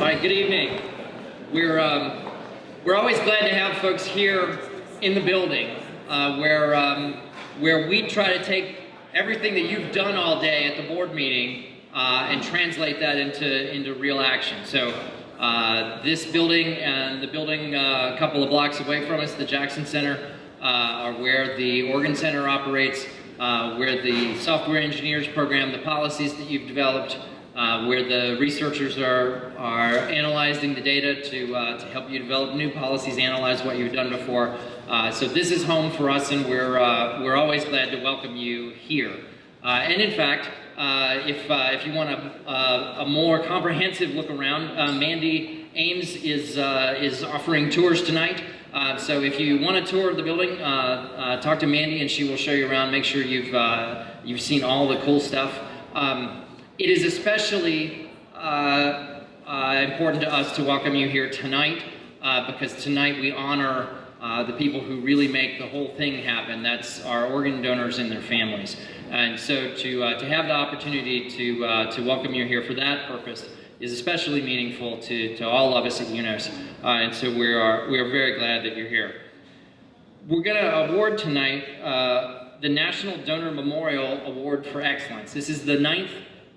right, good evening. We're always glad to have folks here in the building where we try to take everything that you've done all day at the board meeting and translate that into real action. So this building and the building a couple of blocks away from us, the Jackson Center, are where the Organ Center operates, where the software engineers program the policies that you've developed, where the researchers are analyzing the data to help you develop new policies, analyze what you've done before. So this is home for us, and we're always glad to welcome you here. And in fact, if you want a more comprehensive look around, Mandy Ames is offering tours tonight. So if you want a tour of the building, talk to Mandy and she will show you around. Make sure you've seen all the cool stuff. It is especially important to us to welcome you here tonight because tonight we honor the people who really make the whole thing happen. That's our organ donors and their families. And so to have the opportunity to welcome you here for that purpose is especially meaningful to all of us at UNOS. And so we are very glad that you're here. We're going to award tonight the National Donor Memorial Award for Excellence. This is the 9th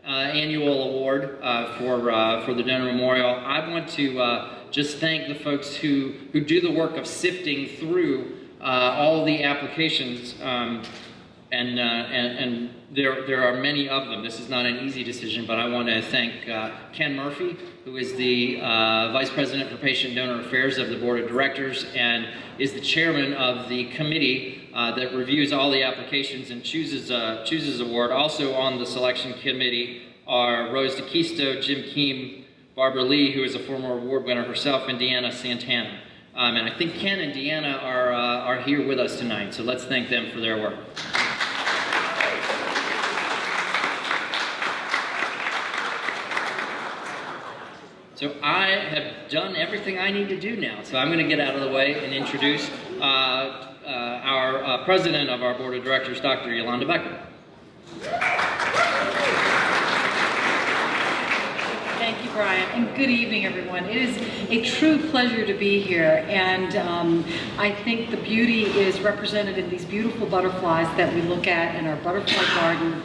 annual award for the Donor Memorial. I want to just thank the folks who do the work of sifting through all the applications, and there are many of them. This is not an easy decision, but I want to thank Ken Murphy, who is the Vice President for Patient Donor Affairs of the Board of Directors and is the chairman of the committee that reviews all the applications and chooses award. Also on the selection committee are Rose DeKisto, Jim Keem, Barbara Lee, who is a former award winner herself, and Deanna Santana. And I think Ken and Deanna are here with us tonight, so let's thank them for their work. So I have done everything I need to do now, so I'm going to get out of the way and introduce our president of our board of directors, Dr. Yolanda Becker. Thank you, Brian, and good evening, everyone. It is a true pleasure to be here, and I think the beauty is represented in these beautiful butterflies that we look at in our butterfly garden.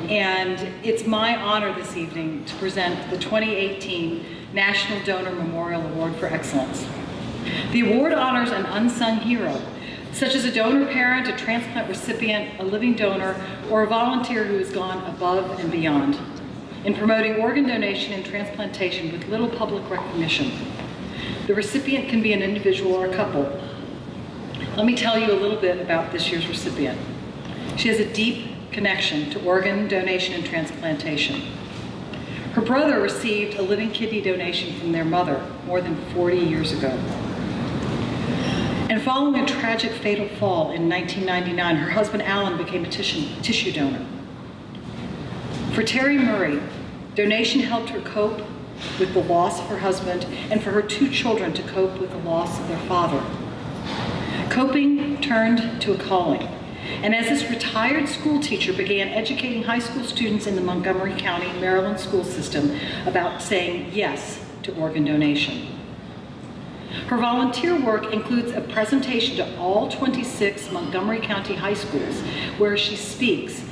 And it's my honor this evening to present the 2018 National Donor Memorial Award for Excellence. The award honors an unsung hero, such as a donor parent, a transplant recipient, a living donor, or a volunteer who has gone above and beyond in promoting organ donation and transplantation with little public recognition. The recipient can be an individual or a couple. Let me tell you a little bit about this year's recipient. She has a deep connection to organ donation and transplantation. Her brother received a living kidney donation from their mother more than 40 years ago. And following a tragic fatal fall in 1999, her husband Alan became a tissue donor. For Terry Murray, donation helped her cope with the loss of her husband and for her 2 children to cope with the loss of their father. Coping turned to a calling. And as this retired school teacher began educating high school students in the Montgomery County, Maryland school system about saying yes to organ donation. Her volunteer work includes a presentation to all 26 Montgomery County high schools where she speaks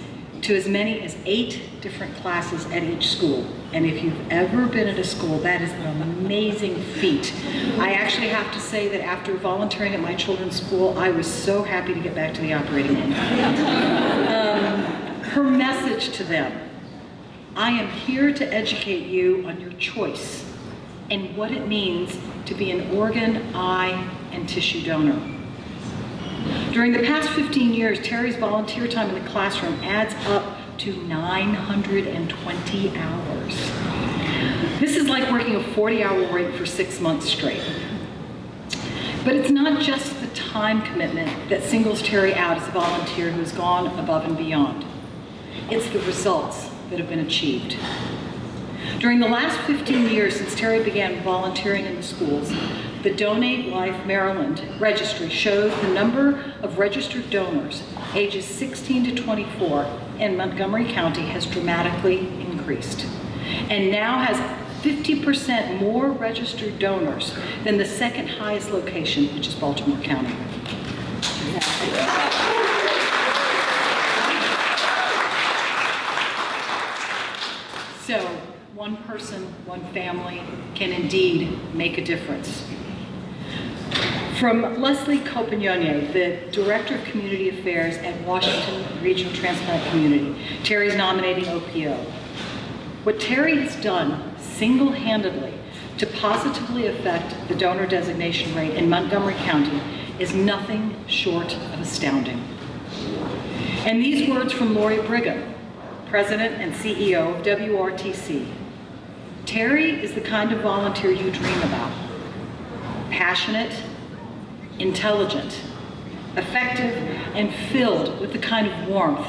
to as many as 8 different classes at each school. And if you've ever been at a school, that is an amazing feat. I actually have to say that after volunteering at my children's school, I was so happy to get back to the operating room. Her message to them: I am here to educate you on your choice and what it means to be an organ, eye, and tissue donor. During the past 15 years, Terry's volunteer time in the classroom adds up to 920 hours. This is like working a 40-hour week for 6 months straight. But it's not just the time commitment that singles Terry out as a volunteer who has gone above and beyond. It's the results that have been achieved. During the last 15 years since Terry began volunteering in the schools, the Donate Life Maryland registry shows the number of registered donors ages 16 to 24 in Montgomery County has dramatically increased and now has 50% more registered donors than the second highest location, which is Baltimore County. So, one person, one family can indeed make a difference. From Leslie Copignone, the Director of Community Affairs at Washington Regional Transplant Community, Terry's nominating OPO. What Terry has done single-handedly to positively affect the donor designation rate in Montgomery County is nothing short of astounding. And these words from Lori Brigham, President and CEO of WRTC. Terry is the kind of volunteer you dream about. Passionate, intelligent, effective, and filled with the kind of warmth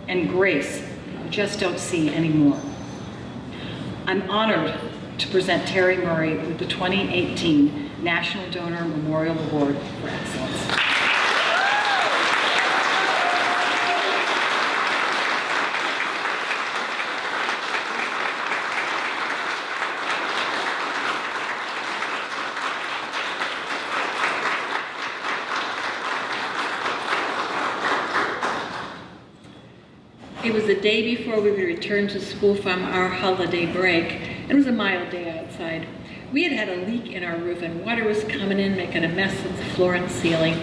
and grace you just don't see anymore. I'm honored to present Terry Murray with the 2018 National Donor Memorial Award for Excellence. It was the day before we would return to school from our holiday break. It was a mild day outside. We had had a leak in our roof and water was coming in, making a mess of the floor and ceiling.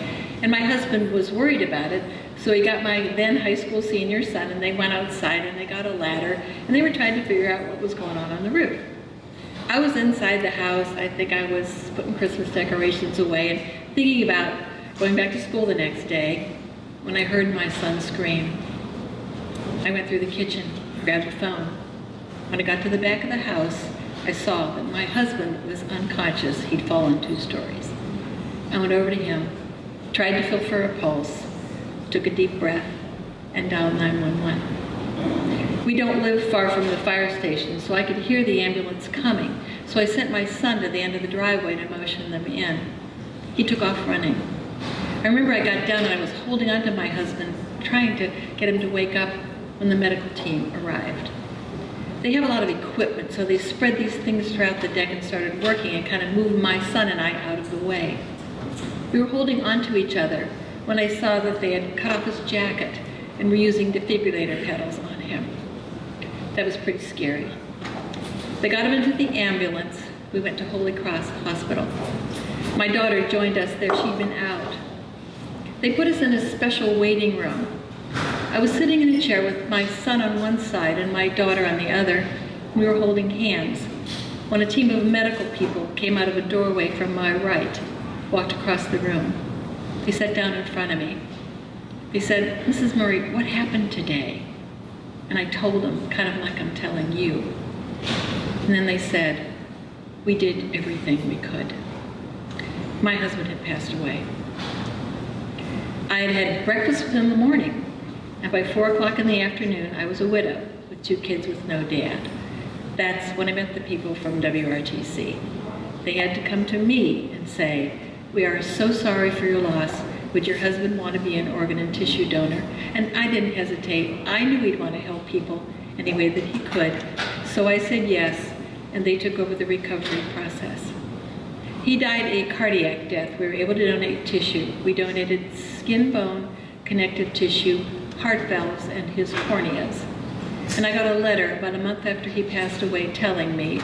And my husband was worried about it, so he got my then high school senior son and they went outside and they got a ladder and they were trying to figure out what was going on the roof. I was inside the house. I think I was putting Christmas decorations away and thinking about going back to school the next day when I heard my son scream. I went through the kitchen, grabbed the phone. When I got to the back of the house, I saw that my husband was unconscious. He'd fallen 2 stories. I went over to him, tried to feel for a pulse, took a deep breath, and dialed 911. We don't live far from the fire station, so I could hear the ambulance coming. So I sent my son to the end of the driveway to motion them in. He took off running. I remember I got down and I was holding onto my husband, trying to get him to wake up when the medical team arrived. They have a lot of equipment, so they spread these things throughout the deck and started working and kind of moved my son and I out of the way. We were holding onto each other when I saw that they had cut off his jacket and were using defibrillator pedals on him. That was pretty scary. They got him into the ambulance. We went to Holy Cross Hospital. My daughter joined us there. She'd been out. They put us in a special waiting room. I was sitting in a chair with my son on one side and my daughter on the other. We were holding hands when a team of medical people came out of a doorway from my right, walked across the room. They sat down in front of me. They said, "Mrs. Murray, what happened today?" And I told them, kind of like I'm telling you. And then they said, "We did everything we could." My husband had passed away. I had had breakfast with him in the morning. And by 4 o'clock in the afternoon, I was a widow with 2 kids with no dad. That's when I met the people from WRTC. They had to come to me and say, "We are so sorry for your loss. Would your husband want to be an organ and tissue donor?" And I didn't hesitate. I knew he'd want to help people any way that he could. So I said yes, and they took over the recovery process. He died a cardiac death. We were able to donate tissue. We donated skin, bone, connective tissue, heart valves, and his corneas. And I got a letter about a month after he passed away telling me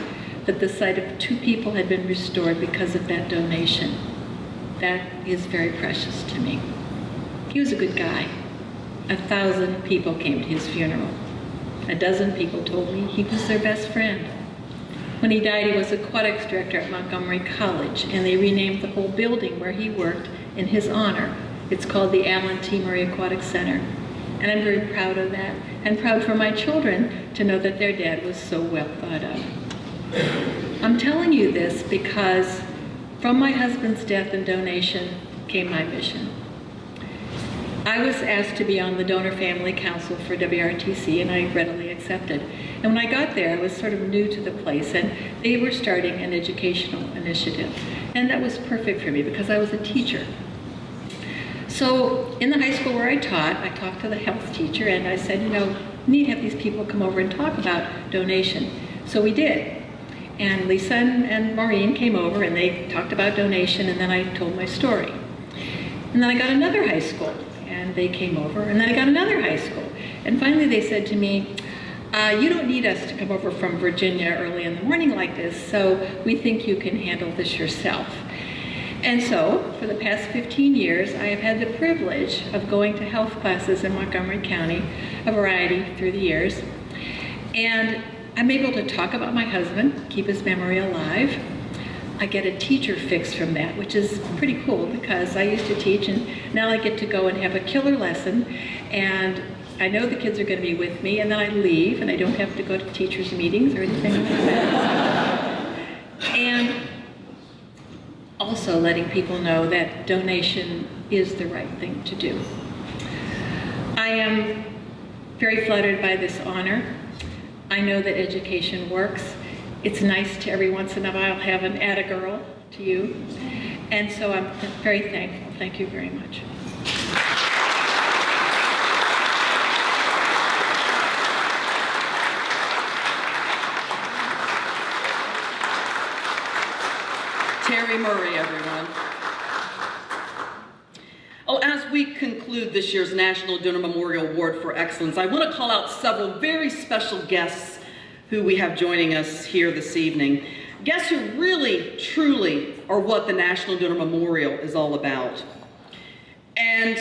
that the sight of 2 people had been restored because of that donation. That is very precious to me. He was a good guy. 1,000 people came to his funeral. 12 people told me he was their best friend. When he died, he was aquatics director at Montgomery College, and they renamed the whole building where he worked in his honor. It's called the Alan T. Murray Aquatic Center. And I'm very proud of that, and proud for my children to know that their dad was so well thought of. I'm telling you this because from my husband's death and donation came my mission. I was asked to be on the Donor Family Council for WRTC, and I readily accepted. And when I got there, I was sort of new to the place, and they were starting an educational initiative. And that was perfect for me because I was a teacher. So in the high school where I talked to the health teacher, and I said, you know, we need to have these people come over and talk about donation. So we did. And Lisa and Maureen came over and they talked about donation, and then I told my story. And then I got another high school, and they came over, and then I got another high school. And finally they said to me, you don't need us to come over from Virginia early in the morning like this, so we think you can handle this yourself. And so, for the past 15 years, I have had the privilege of going to health classes in Montgomery County, a variety through the years. And I'm able to talk about my husband, keep his memory alive. I get a teacher fix from that, which is pretty cool because I used to teach and now I get to go and have a killer lesson, and I know the kids are going to be with me, and then I leave and I don't have to go to teachers' meetings or anything like that. And also letting people know that donation is the right thing to do. I am very flattered by this honor. I know that education works. It's nice to every once in a while have an atta-girl to you. And so I'm very thankful. Thank you very much. Terry Murray, everyone. Oh, as we conclude this year's National Donor Memorial Award for Excellence, I want to call out several very special guests who we have joining us here this evening. Guests who really, truly are what the National Donor Memorial is all about. And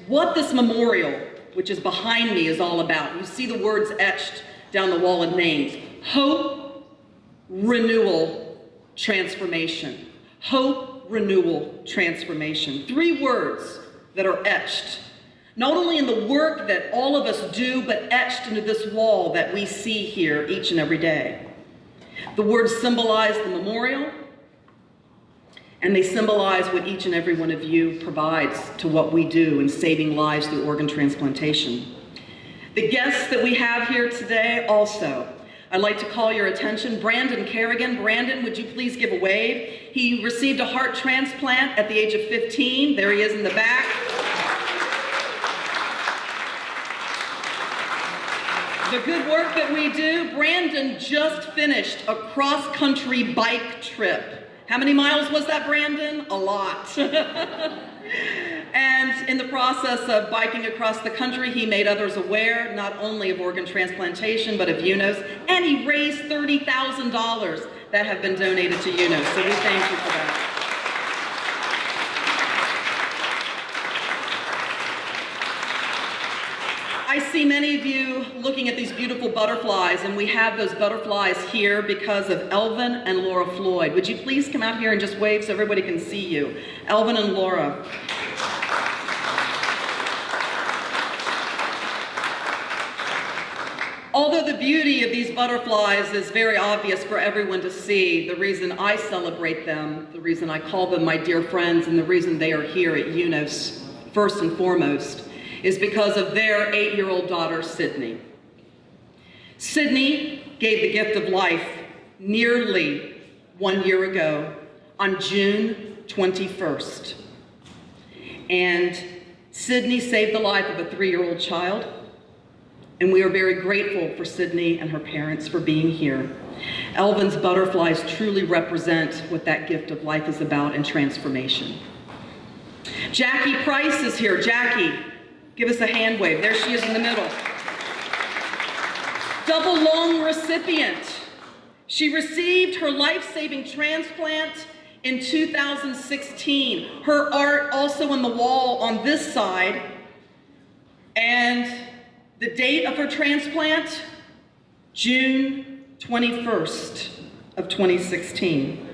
what this memorial, which is behind me, is all about. You see the words etched down the wall of names. Hope, renewal, transformation. Hope, renewal, transformation. 3 words that are etched, not only in the work that all of us do, but etched into this wall that we see here each and every day. The words symbolize the memorial, and they symbolize what each and every one of you provides to what we do in saving lives through organ transplantation. The guests that we have here today also, I'd like to call your attention, Brandon Carrigan. Brandon, would you please give a wave? He received a heart transplant at the age of 15. There he is in the back. The good work that we do, Brandon just finished a cross-country bike trip. How many miles was that, Brandon? A lot. And in the process of biking across the country, he made others aware not only of organ transplantation, but of UNOS, and he raised $30,000 that have been donated to UNOS, so we thank you for that. I see many of you looking at these beautiful butterflies, and we have those butterflies here because of Elvin and Laura Floyd. Would you please come out here and just wave so everybody can see you? Elvin and Laura. Although the beauty of these butterflies is very obvious for everyone to see, the reason I celebrate them, the reason I call them my dear friends, and the reason they are here at UNOS, first and foremost, is because of their 8-year-old daughter, Sydney. Sydney gave the gift of life nearly 1 year ago on June 21st. And Sydney saved the life of a 3-year-old child. And we are very grateful for Sydney and her parents for being here. Elvin's butterflies truly represent what that gift of life is about and transformation. Jackie Price is here. Jackie, give us a hand wave. There she is in the middle. Double lung recipient. She received her life-saving transplant in 2016. Her art also on the wall on this side. And the date of her transplant, June 21st of 2016.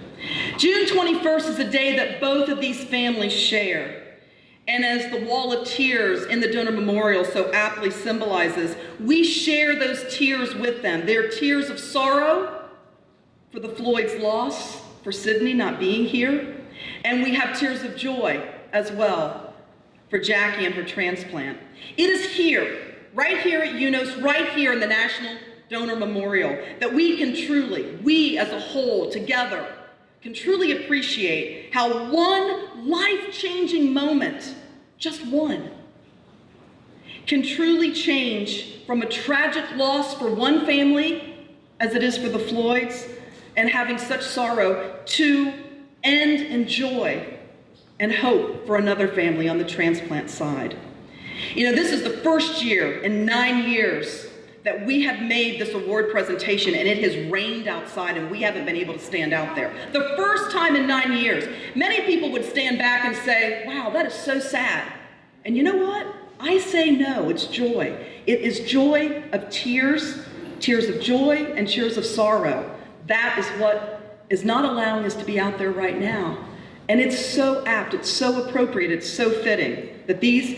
June 21st is a day that both of these families share. And as the wall of tears in the donor memorial so aptly symbolizes, we share those tears with them. They're tears of sorrow for the Floyd's loss, for Sydney not being here. And we have tears of joy as well for Jackie and her transplant. It is here, right here at UNOS, right here in the National Donor Memorial, that we can truly, we as a whole together, can truly appreciate how one life-changing moment, just one, can truly change from a tragic loss for one family, as it is for the Floyds, and having such sorrow to end in joy and hope for another family on the transplant side. You know, this is the first year in 9 years that we have made this award presentation, and it has rained outside and we haven't been able to stand out there. The first time in 9 years. Many people would stand back and say, wow, that is so sad. And you know what? I say no, it's joy. It is joy of tears, tears of joy and tears of sorrow. That is what is not allowing us to be out there right now. And it's so apt, it's so appropriate, it's so fitting that these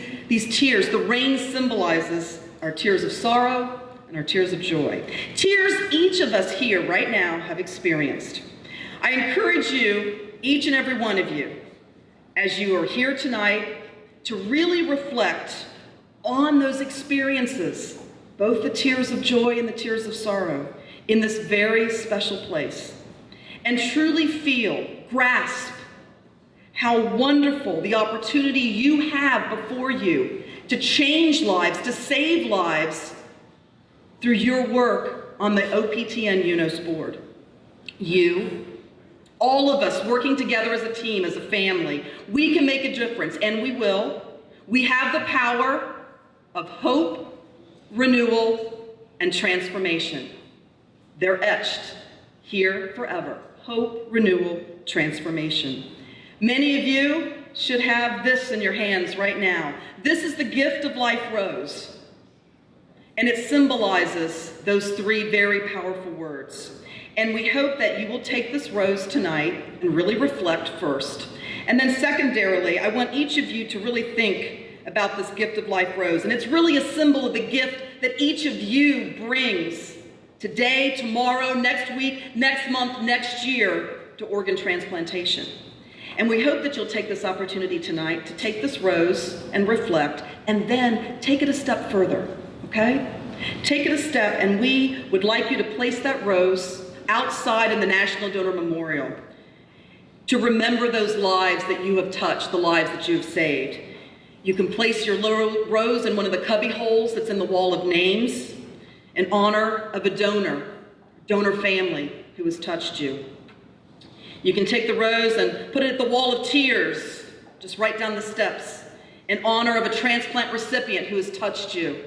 tears, the rain symbolizes our tears of sorrow and our tears of joy. Tears each of us here right now have experienced. I encourage you, each and every one of you, as you are here tonight, to really reflect on those experiences, both the tears of joy and the tears of sorrow, in this very special place, and truly feel, grasp, how wonderful the opportunity you have before you to change lives, to save lives through your work on the OPTN UNOS board. You, all of us working together as a team, as a family, we can make a difference, and we will. We have the power of hope, renewal, and transformation. They're etched here forever. Hope, renewal, transformation. Many of you should have this in your hands right now. This is the Gift of Life Rose, and it symbolizes those 3 very powerful words. And we hope that you will take this rose tonight and really reflect first. And then secondarily, I want each of you to really think about this Gift of Life Rose. And it's really a symbol of the gift that each of you brings today, tomorrow, next week, next month, next year to organ transplantation. And we hope that you'll take this opportunity tonight to take this rose and reflect, and then take it a step further, okay? Take it a step, and we would like you to place that rose outside in the National Donor Memorial to remember those lives that you have touched, the lives that you have saved. You can place your little rose in one of the cubby holes that's in the wall of names in honor of a donor family who has touched you. You can take the rose and put it at the wall of tears, just right down the steps, in honor of a transplant recipient who has touched you.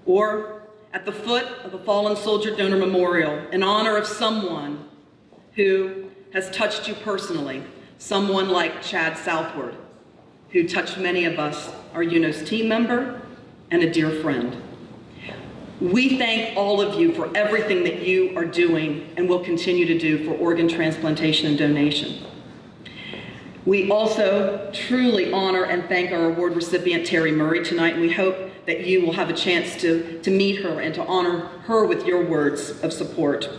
Or at the foot of a fallen soldier donor memorial, in honor of someone who has touched you personally, someone like Chad Southward, who touched many of us, our UNOS team member and a dear friend. We thank all of you for everything that you are doing and will continue to do for organ transplantation and donation. We also truly honor and thank our award recipient, Terry Murray, tonight, and we hope that you will have a chance to meet her and to honor her with your words of support.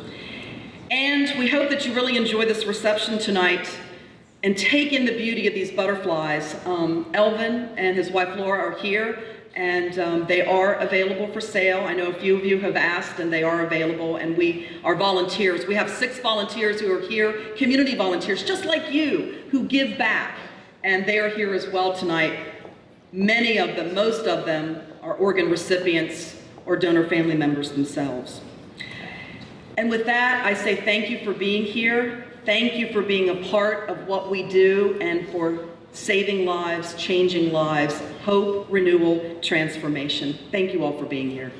And we hope that you really enjoy this reception tonight and take in the beauty of these butterflies. Elvin and his wife Laura are here, and they are available for sale. I know a few of you have asked, and they are available, and we are volunteers. We have 6 volunteers who are here, community volunteers, just like you, who give back, and they are here as well tonight. Many of them, most of them, are organ recipients or donor family members themselves. And with that, I say thank you for being here. Thank you for being a part of what we do and for saving lives, changing lives, hope, renewal, transformation. Thank you all for being here.